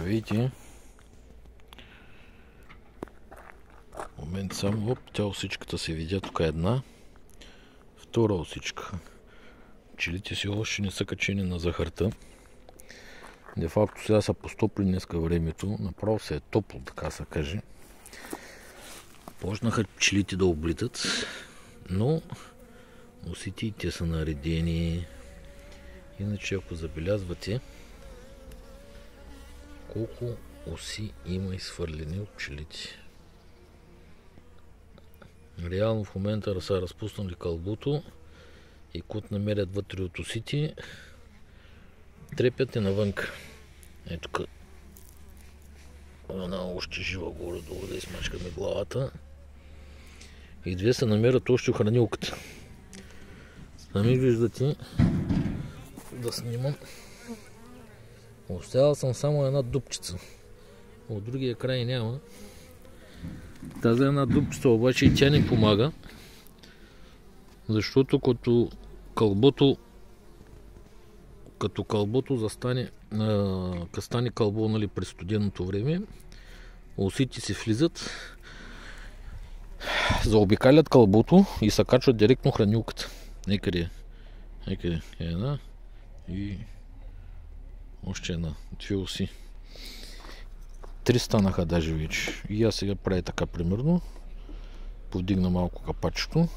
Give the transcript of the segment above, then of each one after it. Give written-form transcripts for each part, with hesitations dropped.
Здравейте! Момент само. Оп, тя осичката се видя. Тук е една. Втора осичка. Пчелите си още не са качени на захарта. Де факто сега са постопли днеска времето. Направо се е топло, така се каже. Почнаха пчелите да облитат, но осите и те са наредени. Иначе ако забелязвате колко оси има изхвърлени от пчелите. Реално в момента са разпуснали кълбото и кот намерят вътре от осите, трепят и навънка. Ето тук една още жива горе-долу да измачкаме главата. И две се намерят още в хранилката. Сами виждате, да снимам. Оставил съм само една дупчица. От другия край няма. Тази една дупчица обаче и тя не помага. Защото като кълбото застане, стане кълбо, нали, през студеното време, осите си влизат, заобикалят кълбото и се качват директно хранилката. Некъде една и още една, две оси. Три станаха даже вече. И аз сега правя така примерно. Повдигна малко капачето.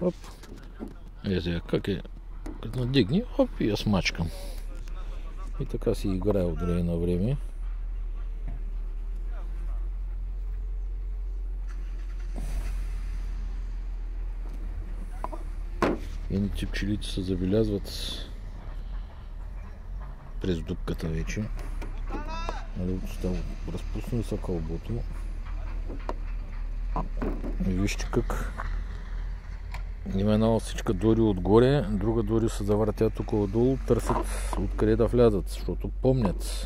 Оп. Сега как е? Като надигни, оп, и я смачкам. И така си играя от време на време. Едните пчелите се забелязват през дупката вече. Разпуснали са кълбото. И вижте как има една осичка дори отгоре, друга дори се завъртят тук отдолу, търсят откъде да влязат, защото помнят.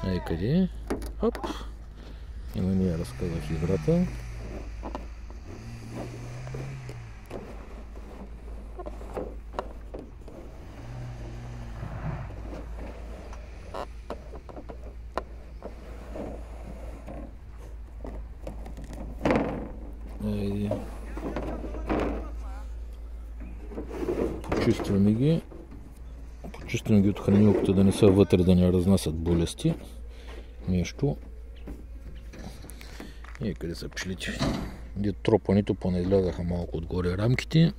Ей къде? Оп! И на нея разказах играта. Почистваме ги. Почистваме ги от хранилката, да не са вътре, да не разнасят болести. Нещо. И къде са пчелите? Де тропаните понеизлязаха малко отгоре рамките.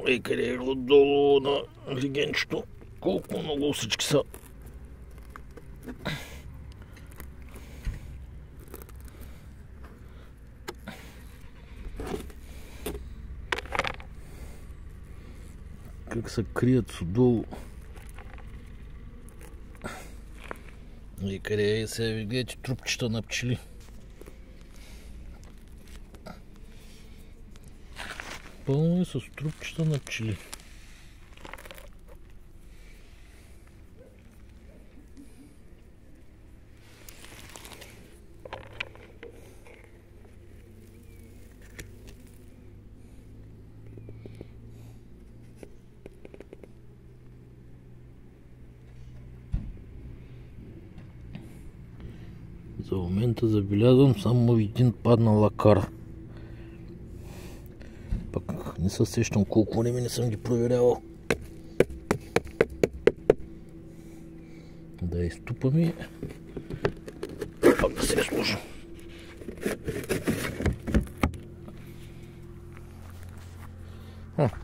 Ей къде е отдолу на легенчето? Колко много осички са. Как се крият отдолу. И къде е? Сега видите трупчета на пчели. Пълно е с трупчета на пчели. За момента забелязвам само един паднал лакар. Пък не се сещам колко време не съм ги проверявал. Да изтупаме. Пак да се сложим.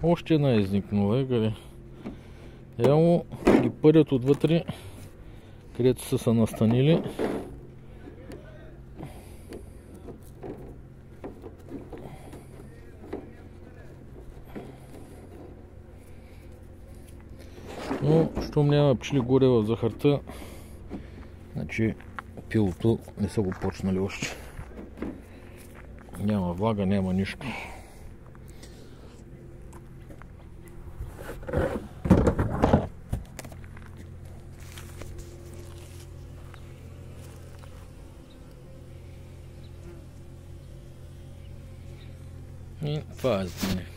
Още една изникнала. Къде? Реално ги пърят отвътре, където са се настанили. Но щом няма пчели горе в захарта, Значи пилото не са го почнали още. Няма влага, няма нищо. И това е за